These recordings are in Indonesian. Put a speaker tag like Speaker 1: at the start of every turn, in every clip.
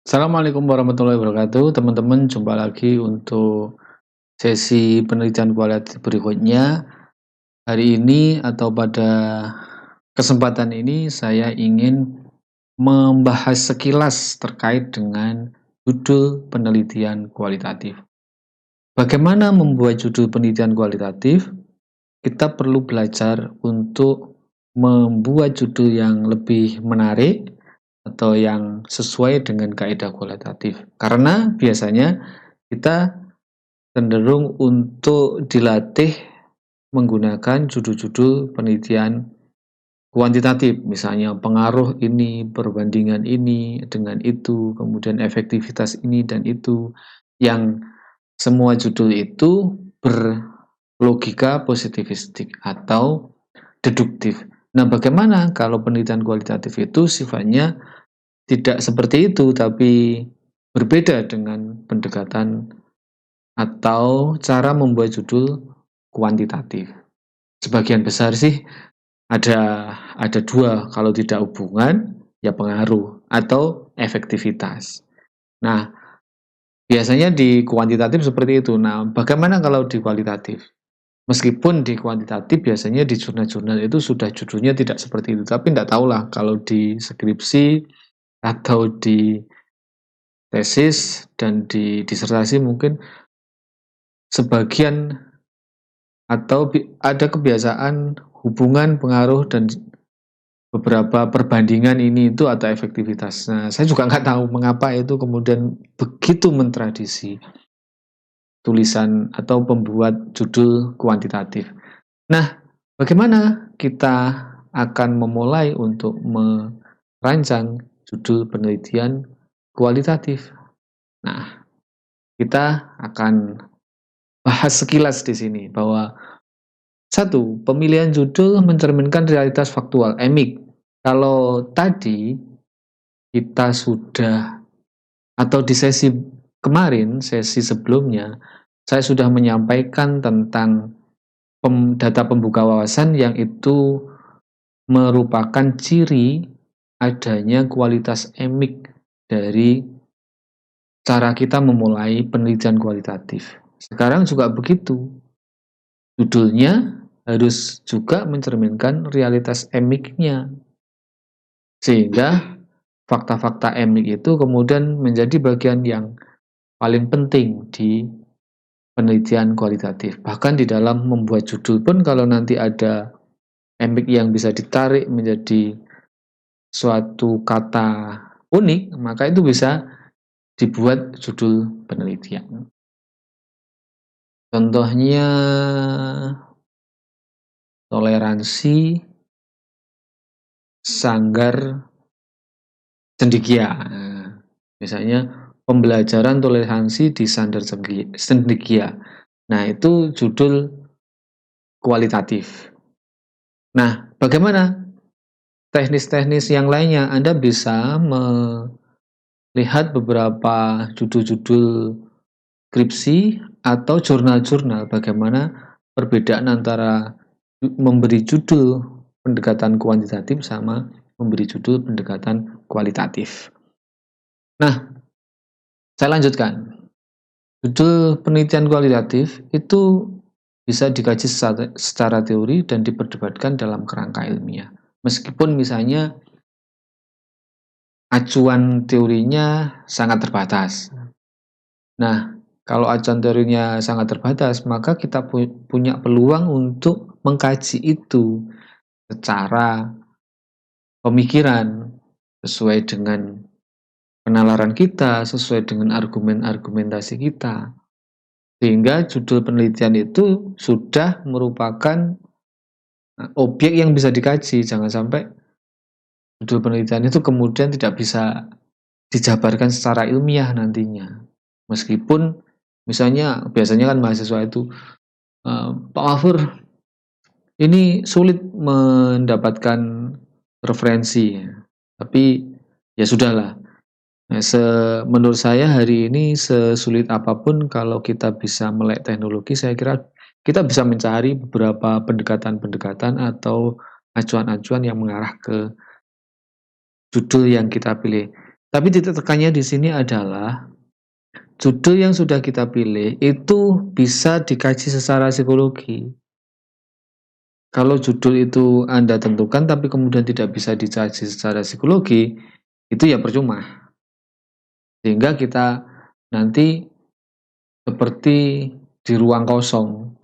Speaker 1: Assalamualaikum warahmatullahi wabarakatuh, teman-teman. Jumpa lagi untuk sesi penelitian kualitatif berikutnya. Hari ini atau pada kesempatan ini saya ingin membahas sekilas terkait dengan judul penelitian kualitatif. Bagaimana membuat judul penelitian kualitatif? Kita perlu belajar untuk membuat judul yang lebih menarik atau yang sesuai dengan kaidah kualitatif. Karena biasanya kita cenderung untuk dilatih menggunakan judul-judul penelitian kuantitatif, misalnya pengaruh ini, perbandingan ini dengan itu, kemudian efektivitas ini dan itu, yang semua judul itu berlogika positivistik atau deduktif. Nah, bagaimana kalau penelitian kualitatif itu sifatnya tidak seperti itu, tapi berbeda dengan pendekatan atau cara membuat judul kuantitatif? Sebagian besar sih ada dua, kalau tidak hubungan, ya pengaruh atau efektivitas. Nah, biasanya di kuantitatif seperti itu. Nah, bagaimana kalau di kualitatif? Meskipun di kuantitatif biasanya di jurnal-jurnal itu sudah judulnya tidak seperti itu, tapi tidak tahulah kalau di skripsi atau di tesis dan di disertasi mungkin sebagian atau ada kebiasaan hubungan, pengaruh, dan beberapa perbandingan ini itu atau efektivitas. Nah, saya juga nggak tahu mengapa itu kemudian begitu mentradisi tulisan atau pembuat judul kuantitatif. Nah, bagaimana kita akan memulai untuk merancang judul penelitian kualitatif? Nah, kita akan bahas sekilas di sini bahwa satu, pemilihan judul mencerminkan realitas faktual, emik. Kalau tadi kita sudah atau di sesi kemarin, sesi sebelumnya, saya sudah menyampaikan tentang data pembuka wawasan yang itu merupakan ciri adanya kualitas emik dari cara kita memulai penelitian kualitatif. Sekarang juga begitu. Judulnya harus juga mencerminkan realitas emiknya. Sehingga fakta-fakta emik itu kemudian menjadi bagian yang paling penting di penelitian kualitatif. Bahkan di dalam membuat judul pun kalau nanti ada emik yang bisa ditarik menjadi suatu kata unik, maka itu bisa dibuat judul penelitian. Contohnya toleransi sanggar cendekia. Nah, misalnya pembelajaran toleransi di sanggar cendekia. Nah, itu judul kualitatif. Nah, bagaimana teknis-teknis yang lainnya? Anda bisa melihat beberapa judul-judul skripsi atau jurnal-jurnal bagaimana perbedaan antara memberi judul pendekatan kuantitatif sama memberi judul pendekatan kualitatif. Nah, saya lanjutkan. Judul penelitian kualitatif itu bisa dikaji secara teori dan diperdebatkan dalam kerangka ilmiah. Meskipun misalnya acuan teorinya sangat terbatas. Nah, kalau acuan teorinya sangat terbatas, maka kita punya peluang untuk mengkaji itu secara pemikiran sesuai dengan penalaran kita, sesuai dengan argumentasi kita. Sehingga judul penelitian itu sudah merupakan objek yang bisa dikaji. Jangan sampai judul penelitian itu kemudian tidak bisa dijabarkan secara ilmiah nantinya. Meskipun misalnya biasanya kan mahasiswa itu, Pak Mahfur, ini sulit mendapatkan referensi. Tapi ya sudahlah. Nah, menurut saya hari ini sesulit apapun kalau kita bisa melek teknologi, saya kira kita bisa mencari beberapa pendekatan-pendekatan atau acuan-acuan yang mengarah ke judul yang kita pilih. Tapi titik tekannya di sini adalah judul yang sudah kita pilih itu bisa dikaji secara psikologi. Kalau judul itu Anda tentukan tapi kemudian tidak bisa dikaji secara psikologi, itu ya percuma. Sehingga kita nanti seperti di ruang kosong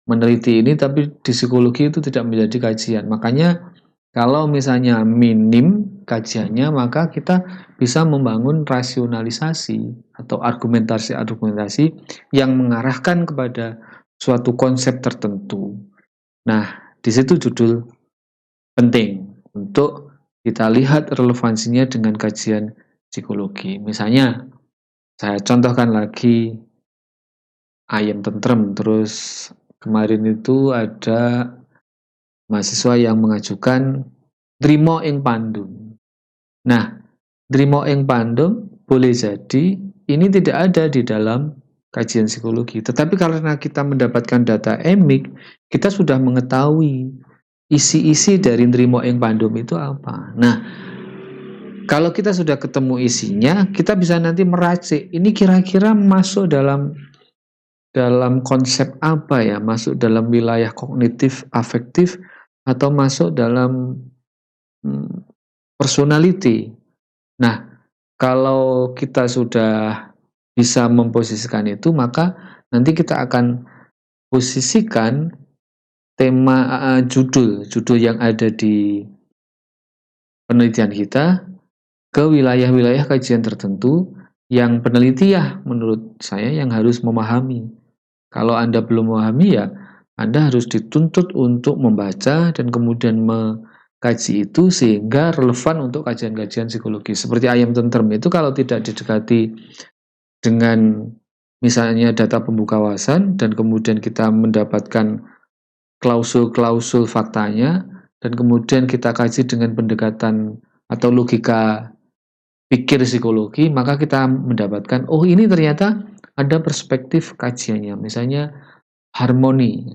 Speaker 1: meneliti ini tapi di psikologi itu tidak menjadi kajian. Makanya kalau misalnya minim kajiannya, maka kita bisa membangun rasionalisasi atau argumentasi-argumentasi yang mengarahkan kepada suatu konsep tertentu. Nah, di situ judul penting untuk kita lihat relevansinya dengan kajian psikologi. Misalnya, saya contohkan lagi ayam tentrem, terus kemarin itu ada mahasiswa yang mengajukan Drimo ing Pandum. Nah, Drimo ing Pandum boleh jadi ini tidak ada di dalam kajian psikologi. Tetapi karena kita mendapatkan data emik, kita sudah mengetahui isi-isi dari Drimo ing Pandum itu apa. Nah, kalau kita sudah ketemu isinya, kita bisa nanti meracik ini kira-kira masuk dalam konsep apa ya, masuk dalam wilayah kognitif, afektif, atau masuk dalam personality. Nah, kalau kita sudah bisa memposisikan itu, maka nanti kita akan posisikan tema judul yang ada di penelitian kita ke wilayah-wilayah kajian tertentu yang peneliti ya menurut saya yang harus memahami. Kalau Anda belum memahami ya Anda harus dituntut untuk membaca dan kemudian mengkaji itu sehingga relevan untuk kajian-kajian psikologi. Seperti ayam tentrem itu kalau tidak didekati dengan misalnya data pembuka wawasan dan kemudian kita mendapatkan klausul-klausul faktanya dan kemudian kita kaji dengan pendekatan atau logika pikir psikologi, maka kita mendapatkan, oh ini ternyata ada perspektif kajiannya. Misalnya harmoni,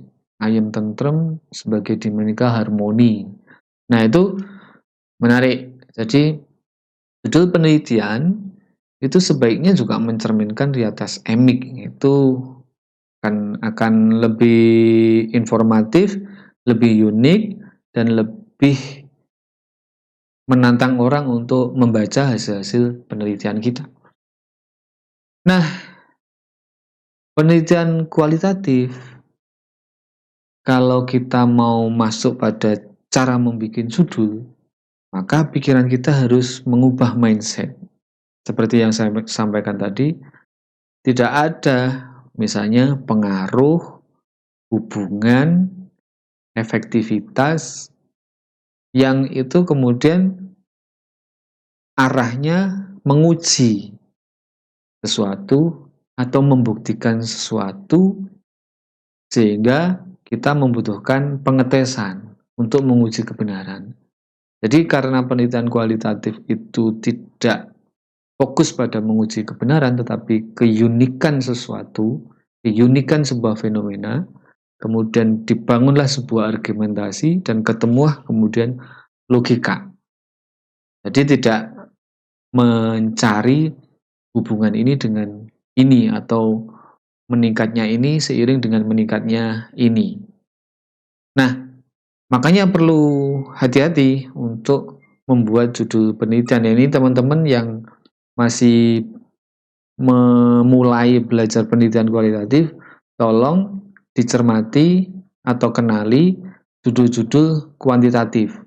Speaker 1: ayam tentrem sebagai dinamika harmoni. Nah itu menarik. Jadi judul penelitian itu sebaiknya juga mencerminkan realitas emik. Itu akan lebih informatif, lebih unik, dan lebih menantang orang untuk membaca hasil-hasil penelitian kita. Nah, penelitian kualitatif, kalau kita mau masuk pada cara membuat judul, maka pikiran kita harus mengubah mindset. Seperti yang saya sampaikan tadi, tidak ada misalnya pengaruh, hubungan, efektivitas, yang itu kemudian arahnya menguji sesuatu atau membuktikan sesuatu sehingga kita membutuhkan pengetesan untuk menguji kebenaran. Jadi karena penelitian kualitatif itu tidak fokus pada menguji kebenaran tetapi keunikan sesuatu, keunikan sebuah fenomena, kemudian dibangunlah sebuah argumentasi dan ketemulah kemudian logika. Jadi tidak mencari hubungan ini dengan ini atau meningkatnya ini seiring dengan meningkatnya ini. Nah, makanya perlu hati-hati untuk membuat judul penelitian. Ini teman-teman yang masih memulai belajar penelitian kualitatif, tolong dicermati atau kenali judul-judul kuantitatif.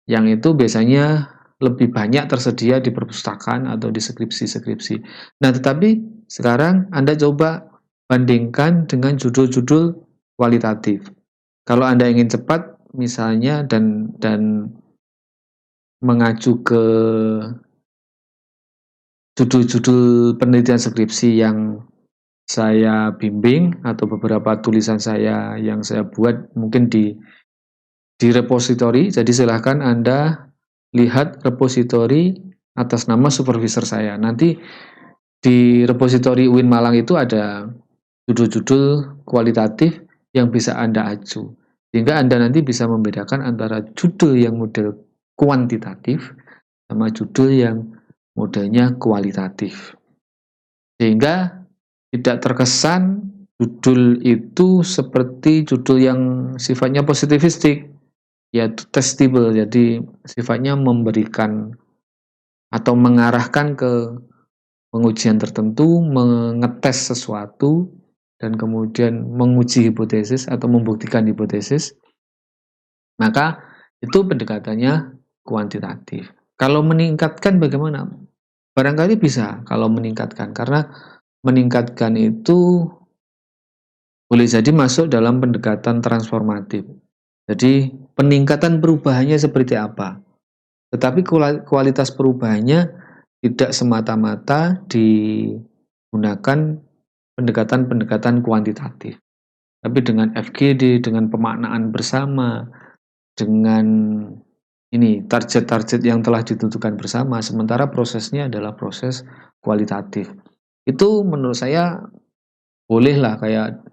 Speaker 1: Yang itu biasanya lebih banyak tersedia di perpustakaan atau di skripsi-skripsi. Nah, tetapi sekarang Anda coba bandingkan dengan judul-judul kualitatif. Kalau Anda ingin cepat misalnya dan mengacu ke judul-judul penelitian skripsi yang saya bimbing atau beberapa tulisan saya yang saya buat mungkin di repository. Jadi silahkan Anda lihat repository atas nama supervisor saya. Nanti di repository UIN Malang itu ada judul-judul kualitatif yang bisa Anda acu. Sehingga Anda nanti bisa membedakan antara judul yang model kuantitatif sama judul yang modenya kualitatif. Sehingga tidak terkesan judul itu seperti judul yang sifatnya positivistik, yaitu testable, jadi sifatnya memberikan atau mengarahkan ke pengujian tertentu, mengetes sesuatu, dan kemudian menguji hipotesis atau membuktikan hipotesis, maka itu pendekatannya kuantitatif. Kalau meningkatkan bagaimana? Barangkali bisa kalau meningkatkan, karena meningkatkan itu boleh jadi masuk dalam pendekatan transformatif. Jadi peningkatan perubahannya seperti apa? Tetapi kualitas perubahannya tidak semata-mata digunakan pendekatan-pendekatan kuantitatif. Tapi dengan FGD, dengan pemaknaan bersama, dengan ini target-target yang telah ditentukan bersama, sementara prosesnya adalah proses kualitatif. Itu menurut saya bolehlah, kayak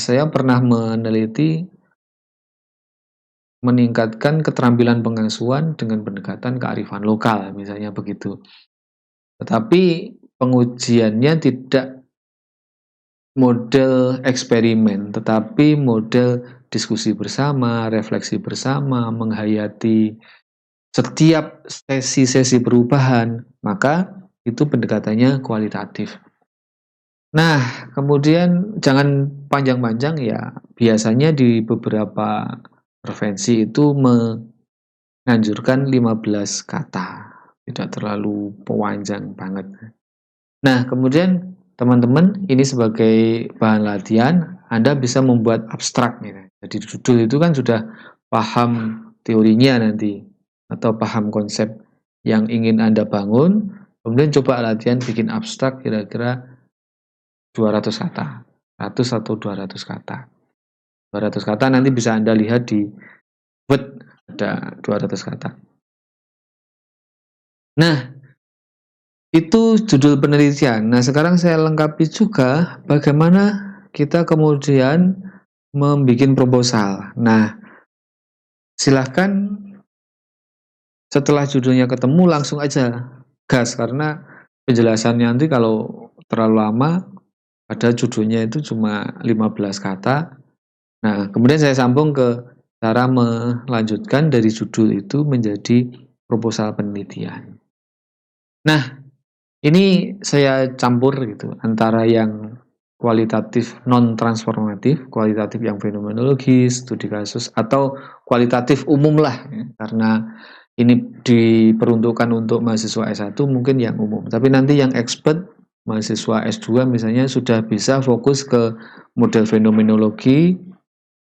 Speaker 1: saya pernah meneliti meningkatkan keterampilan pengasuhan dengan pendekatan kearifan lokal, misalnya begitu. Tetapi pengujiannya tidak model eksperimen, tetapi model diskusi bersama, refleksi bersama, menghayati setiap sesi-sesi perubahan, maka itu pendekatannya kualitatif. Nah, kemudian jangan panjang-panjang ya, biasanya di beberapa prevensi itu menganjurkan 15 kata, tidak terlalu panjang banget. Nah, kemudian teman-teman, ini sebagai bahan latihan, Anda bisa membuat abstrak gitu. Jadi judul itu kan sudah paham teorinya nanti, atau paham konsep yang ingin Anda bangun, kemudian coba latihan bikin abstrak kira-kira 200 kata, 100 atau 200 kata. 200 kata nanti bisa Anda lihat di Word, ada 200 kata. Nah, itu judul penelitian. Nah, sekarang saya lengkapi juga bagaimana kita kemudian membuat proposal. Nah, silahkan setelah judulnya ketemu langsung aja gas, karena penjelasannya nanti kalau terlalu lama, pada judulnya itu cuma 15 kata. Nah, kemudian saya sambung ke cara melanjutkan dari judul itu menjadi proposal penelitian. Nah, ini saya campur gitu antara yang kualitatif non transformatif, kualitatif yang fenomenologis, studi kasus, atau kualitatif umum lah ya, karena ini diperuntukkan untuk mahasiswa S1 mungkin yang umum. Tapi nanti yang expert mahasiswa S2 misalnya sudah bisa fokus ke model fenomenologi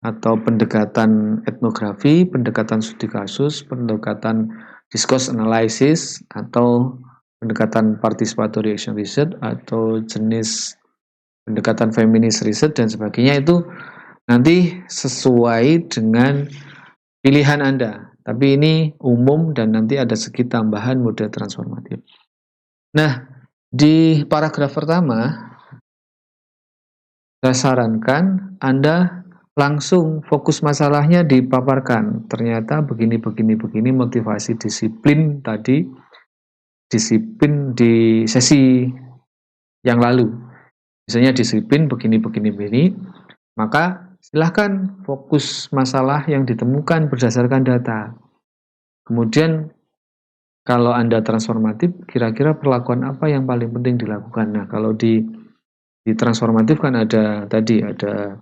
Speaker 1: atau pendekatan etnografi, pendekatan studi kasus, pendekatan discourse analysis, atau pendekatan participatory action research, atau jenis pendekatan feminist research dan sebagainya. Itu nanti sesuai dengan pilihan Anda. Tapi ini umum dan nanti ada segi tambahan model transformatif. Nah, di paragraf pertama saya sarankan Anda langsung fokus masalahnya dipaparkan. Ternyata begini motivasi disiplin tadi, disiplin di sesi yang lalu. Misalnya disiplin begini, maka silahkan fokus masalah yang ditemukan berdasarkan data. Kemudian kalau Anda transformatif, kira-kira perlakuan apa yang paling penting dilakukan? Nah, kalau di transformatif kan ada tadi, ada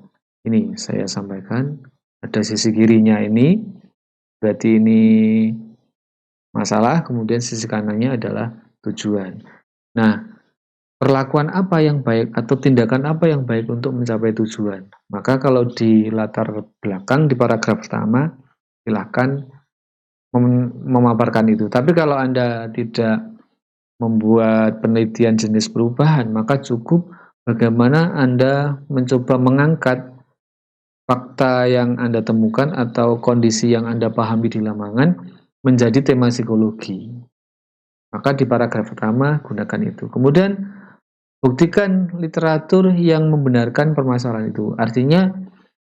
Speaker 1: ini saya sampaikan, ada sisi kirinya ini, berarti ini masalah, kemudian sisi kanannya adalah tujuan. Nah, perlakuan apa yang baik atau tindakan apa yang baik untuk mencapai tujuan? Maka kalau di latar belakang di paragraf pertama, silahkan memaparkan itu. Tapi kalau Anda tidak membuat penelitian jenis perubahan, maka cukup bagaimana Anda mencoba mengangkat fakta yang Anda temukan atau kondisi yang Anda pahami di lapangan menjadi tema psikologi. Maka di paragraf pertama gunakan itu. Kemudian buktikan literatur yang membenarkan permasalahan itu. Artinya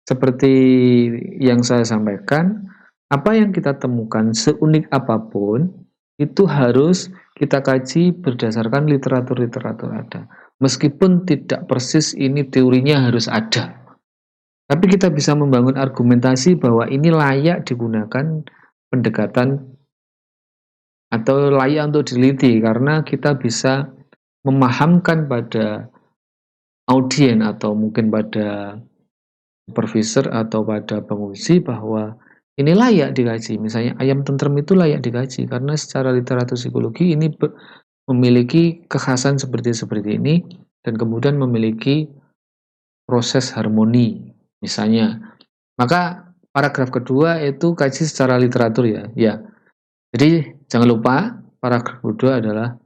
Speaker 1: seperti yang saya sampaikan, apa yang kita temukan seunik apapun itu harus kita kaji berdasarkan literatur-literatur ada. Meskipun tidak persis ini teorinya harus ada. Tapi kita bisa membangun argumentasi bahwa ini layak digunakan pendekatan atau layak untuk diliti karena kita bisa memahamkan pada audien atau mungkin pada supervisor atau pada penguji bahwa ini layak dikaji. Misalnya ayam tentrem itu layak dikaji karena secara literatur psikologi ini memiliki kekhasan seperti ini dan kemudian memiliki proses harmoni misalnya. Maka paragraf kedua itu kaji secara literatur ya. Ya. Jadi jangan lupa paragraf kedua adalah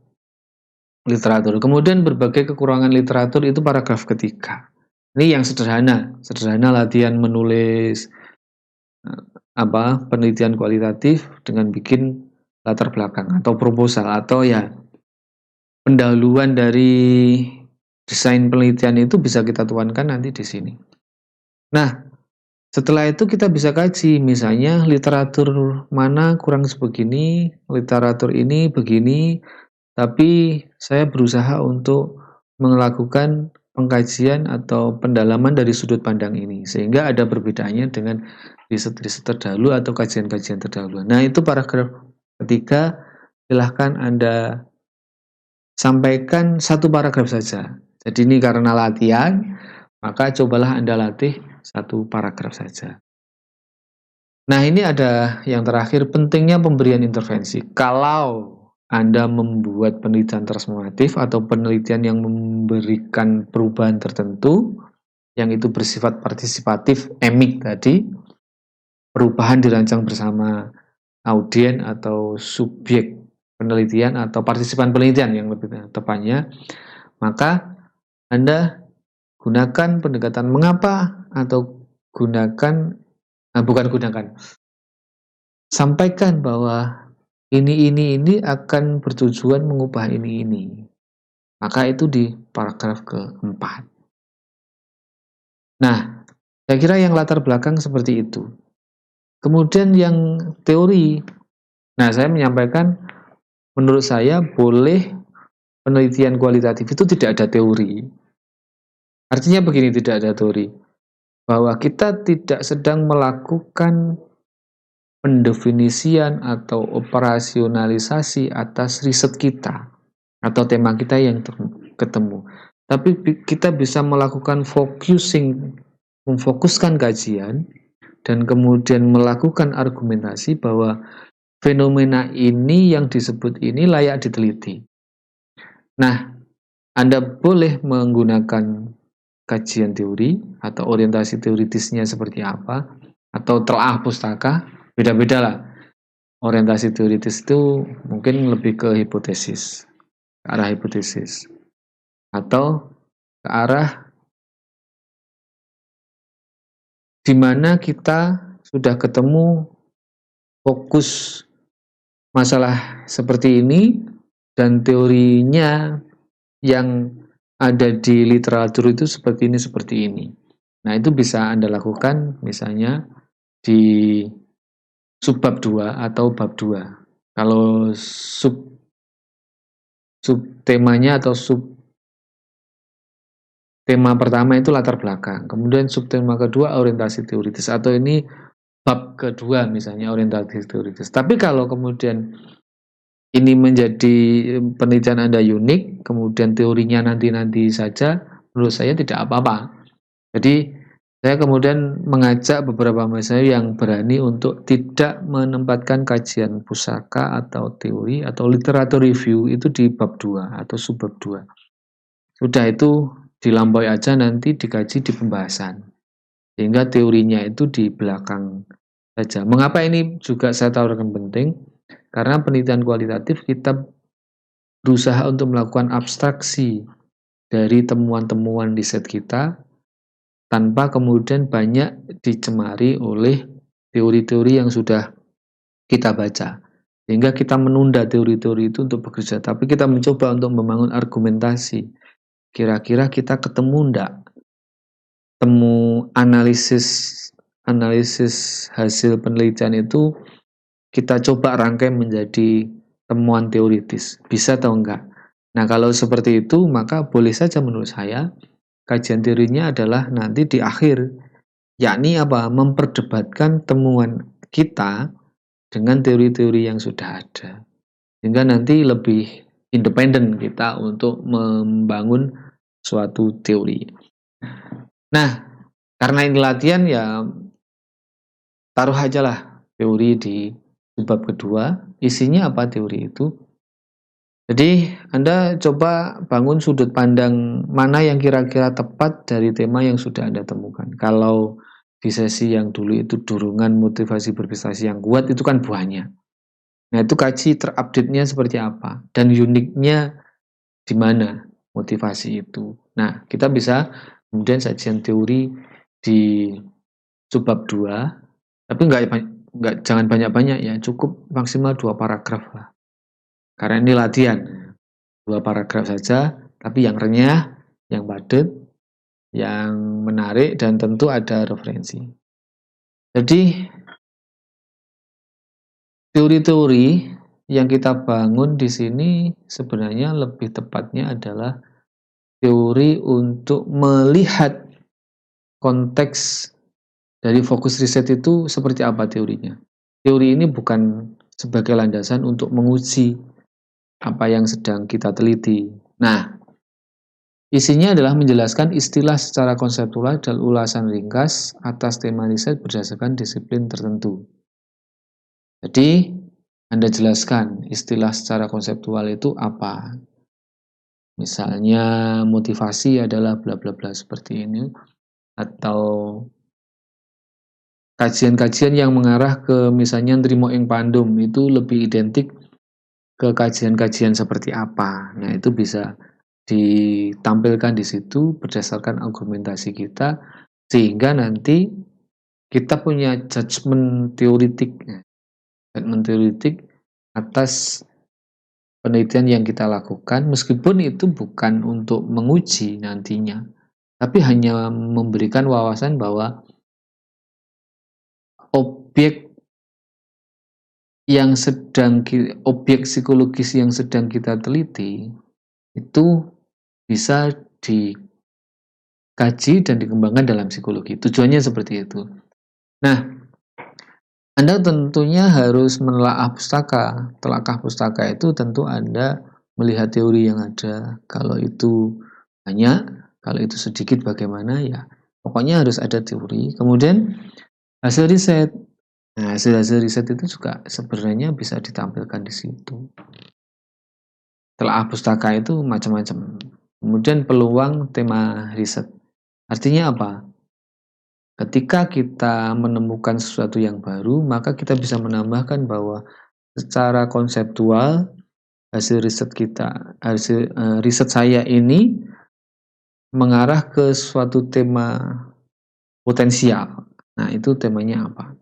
Speaker 1: literatur. Kemudian berbagai kekurangan literatur itu paragraf ketiga. Ini yang sederhana latihan menulis penelitian kualitatif dengan bikin latar belakang atau proposal atau ya pendahuluan dari desain penelitian itu bisa kita tuangkan nanti di sini. Nah, setelah itu kita bisa kaji, misalnya literatur mana kurang sebegini, literatur ini begini, tapi saya berusaha untuk melakukan pengkajian atau pendalaman dari sudut pandang ini, sehingga ada perbedaannya dengan riset-riset terdahulu atau kajian-kajian terdahulu. Nah, itu paragraf ketiga, silahkan Anda sampaikan satu paragraf saja. Jadi ini karena latihan, maka cobalah Anda latih satu paragraf saja. Nah, ini ada yang terakhir, pentingnya pemberian intervensi. Kalau Anda membuat penelitian transformatif atau penelitian yang memberikan perubahan tertentu, yang itu bersifat partisipatif, emik tadi, perubahan dirancang bersama audien atau subjek penelitian atau partisipan penelitian yang lebih tepatnya, maka Anda gunakan pendekatan mengapa atau sampaikan bahwa ini akan bertujuan mengubah ini. Maka itu di paragraf keempat. Nah, saya kira yang latar belakang seperti itu. Kemudian yang teori, nah saya menyampaikan menurut saya boleh penelitian kualitatif itu tidak ada teori. Artinya begini, tidak ada teori. Bahwa kita tidak sedang melakukan pendefinisian atau operasionalisasi atas riset kita atau tema kita yang ketemu. Tapi kita bisa melakukan memfokuskan kajian dan kemudian melakukan argumentasi bahwa fenomena ini yang disebut ini layak diteliti. Nah, Anda boleh menggunakan kajian teori atau orientasi teoritisnya seperti apa, atau telah pustaka, beda-beda lah. Orientasi teoritis itu mungkin lebih ke hipotesis, ke arah hipotesis, atau ke arah di mana kita sudah ketemu fokus masalah seperti ini dan teorinya yang ada di literatur itu seperti ini. Nah, itu bisa Anda lakukan misalnya di subbab 2 atau bab 2. Kalau subtemanya atau tema pertama itu latar belakang, kemudian subtema kedua orientasi teoritis, atau ini bab kedua misalnya orientasi teoritis. Tapi kalau kemudian ini menjadi penelitian Anda unik, kemudian teorinya nanti-nanti saja, menurut saya tidak apa-apa. Jadi saya kemudian mengajak beberapa mahasiswa yang berani untuk tidak menempatkan kajian pusaka atau teori atau literatur review itu di bab 2 atau subbab 2. Sudah itu dilampaui aja, nanti dikaji di pembahasan. Sehingga teorinya itu di belakang saja. Mengapa ini juga saya tawarkan penting? Karena penelitian kualitatif kita berusaha untuk melakukan abstraksi dari temuan-temuan riset kita tanpa kemudian banyak dicemari oleh teori-teori yang sudah kita baca. Sehingga kita menunda teori-teori itu untuk bekerja, tapi kita mencoba untuk membangun argumentasi. Kira-kira kita ketemu enggak temu analisis hasil penelitian itu kita coba rangkai menjadi temuan teoritis, bisa atau enggak. Nah, kalau seperti itu, maka boleh saja menurut saya kajian teorinya adalah nanti di akhir, yakni apa? Memperdebatkan temuan kita dengan teori-teori yang sudah ada. Sehingga nanti lebih independen kita untuk membangun suatu teori. Nah, karena ini latihan ya taruh aja lah teori di bab kedua, isinya apa teori itu. Jadi Anda coba bangun sudut pandang mana yang kira-kira tepat dari tema yang sudah Anda temukan. Kalau di sesi yang dulu itu dorongan motivasi berprestasi yang kuat itu kan buahnya. Nah, itu kaji terupdate-nya seperti apa dan uniknya di mana motivasi itu. Nah, kita bisa kemudian sajian teori di subbab 2, tapi jangan banyak-banyak ya, cukup maksimal 2 paragraf lah. Karena ini latihan. 2 paragraf saja, tapi yang renyah, yang padat, yang menarik dan tentu ada referensi. Jadi teori-teori yang kita bangun di sini sebenarnya lebih tepatnya adalah teori untuk melihat konteks dari fokus riset itu seperti apa teorinya. Teori ini bukan sebagai landasan untuk menguji apa yang sedang kita teliti. Nah, isinya adalah menjelaskan istilah secara konseptual dan ulasan ringkas atas tema riset berdasarkan disiplin tertentu. Jadi, Anda jelaskan istilah secara konseptual itu apa. Misalnya motivasi adalah bla bla bla seperti ini, atau kajian-kajian yang mengarah ke misalnya nrimo ing pandum itu lebih identik ke kajian-kajian seperti apa. Nah, itu bisa ditampilkan di situ berdasarkan argumentasi kita sehingga nanti kita punya judgement teoritik atas penelitian yang kita lakukan, meskipun itu bukan untuk menguji nantinya, tapi hanya memberikan wawasan bahwa objek psikologis yang sedang kita teliti itu bisa dikaji dan dikembangkan dalam psikologi. Tujuannya seperti itu. Nah, Anda tentunya harus menelaah pustaka. Telakah pustaka itu tentu Anda melihat teori yang ada. Kalau itu banyak, kalau itu sedikit bagaimana ya. Pokoknya harus ada teori. Kemudian hasil riset. Nah, hasil riset itu juga sebenarnya bisa ditampilkan di situ. Telaah pustaka itu macam-macam. Kemudian peluang tema riset. Artinya apa? Ketika kita menemukan sesuatu yang baru, maka kita bisa menambahkan bahwa secara konseptual hasil riset saya ini mengarah ke suatu tema potensial. Nah, itu temanya apa?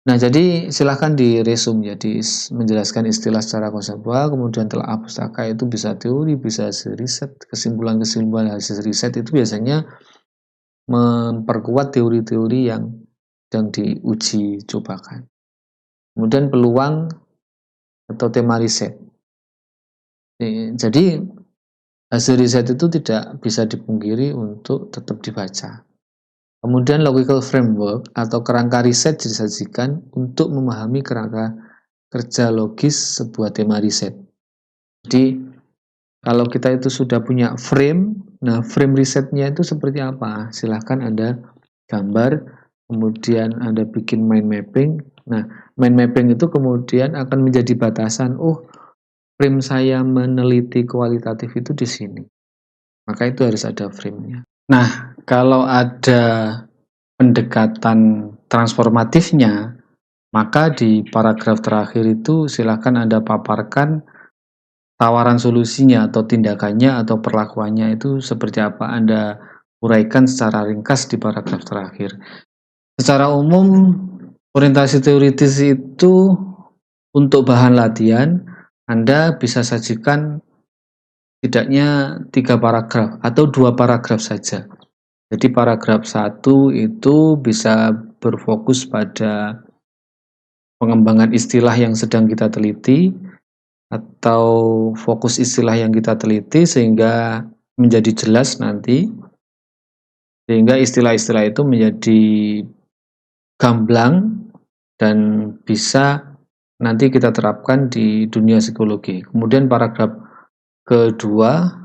Speaker 1: Nah, jadi silahkan diresum ya, menjelaskan istilah secara konseptual, kemudian telaah pustaka itu bisa teori, bisa hasil riset, kesimpulan-kesimpulan hasil riset itu biasanya memperkuat teori-teori yang sedang diuji cobakan. Kemudian peluang atau tema riset. Jadi hasil riset itu tidak bisa dipungkiri untuk tetap dibaca. Kemudian logical framework atau kerangka riset disajikan untuk memahami kerangka kerja logis sebuah tema riset. Jadi kalau kita itu sudah punya frame, nah frame risetnya itu seperti apa? Silahkan Anda gambar, kemudian Anda bikin mind mapping. Nah, mind mapping itu kemudian akan menjadi batasan, oh frame saya meneliti kualitatif itu di sini. Maka itu harus ada frame-nya. Nah, kalau ada pendekatan transformatifnya, maka di paragraf terakhir itu silakan Anda paparkan tawaran solusinya atau tindakannya atau perlakuannya itu seperti apa, Anda uraikan secara ringkas di paragraf terakhir. Secara umum, orientasi teoritis itu untuk bahan latihan, Anda bisa sajikan tidaknya 3 paragraf atau 2 paragraf saja. Jadi paragraf 1 itu bisa berfokus pada pengembangan istilah yang sedang kita teliti atau fokus istilah yang kita teliti sehingga menjadi jelas nanti, sehingga istilah-istilah itu menjadi gamblang dan bisa nanti kita terapkan di dunia psikologi. Kemudian paragraf kedua,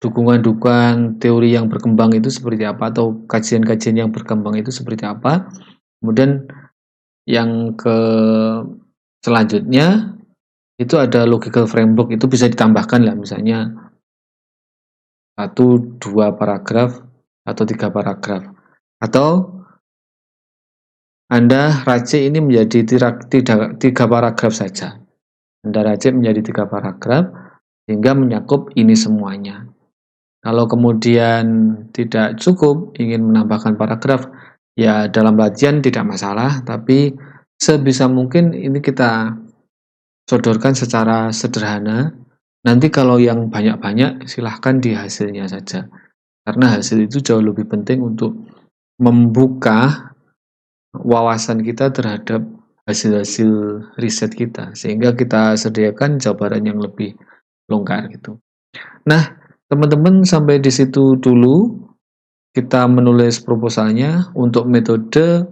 Speaker 1: dukungan-dukungan teori yang berkembang itu seperti apa, atau kajian-kajian yang berkembang itu seperti apa. Kemudian yang ke selanjutnya itu ada logical framework, itu bisa ditambahkan lah, misalnya 1, 2 paragraf atau 3 paragraf, atau Anda racik ini menjadi tiga paragraf saja. Anda racik menjadi 3 paragraf sehingga menyakup ini semuanya. Kalau kemudian tidak cukup, ingin menambahkan paragraf, ya dalam latihan tidak masalah, tapi sebisa mungkin ini kita sodorkan secara sederhana. Nanti kalau yang banyak-banyak, silahkan di hasilnya saja. Karena hasil itu jauh lebih penting untuk membuka wawasan kita terhadap hasil-hasil riset kita, sehingga kita sediakan jawaban yang lebih longgar gitu. Nah, teman-teman sampai di situ dulu kita menulis proposalnya. Untuk metode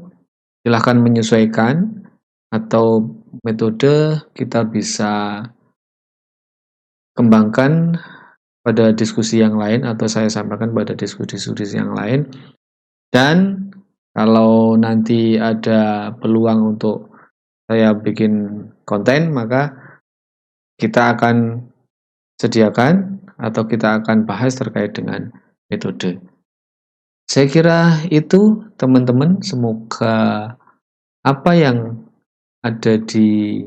Speaker 1: silahkan menyesuaikan, atau metode kita bisa kembangkan pada diskusi yang lain, atau saya sampaikan pada diskusi-diskusi yang lain. Dan kalau nanti ada peluang untuk saya bikin konten, maka kita akan sediakan atau kita akan bahas terkait dengan metode. Saya kira itu teman-teman, semoga apa yang ada di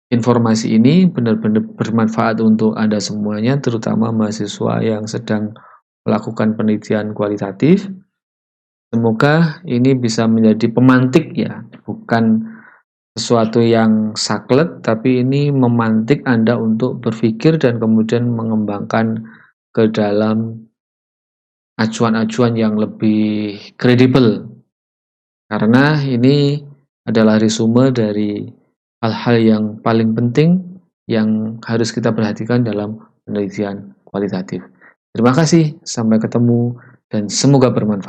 Speaker 1: informasi ini benar-benar bermanfaat untuk Anda semuanya, terutama mahasiswa yang sedang melakukan penelitian kualitatif. Semoga ini bisa menjadi pemantik ya, bukan sesuatu yang saklek, tapi ini memantik Anda untuk berpikir dan kemudian mengembangkan ke dalam acuan-acuan yang lebih kredibel. Karena ini adalah resume dari hal-hal yang paling penting yang harus kita perhatikan dalam penelitian kualitatif. Terima kasih, sampai ketemu dan semoga bermanfaat.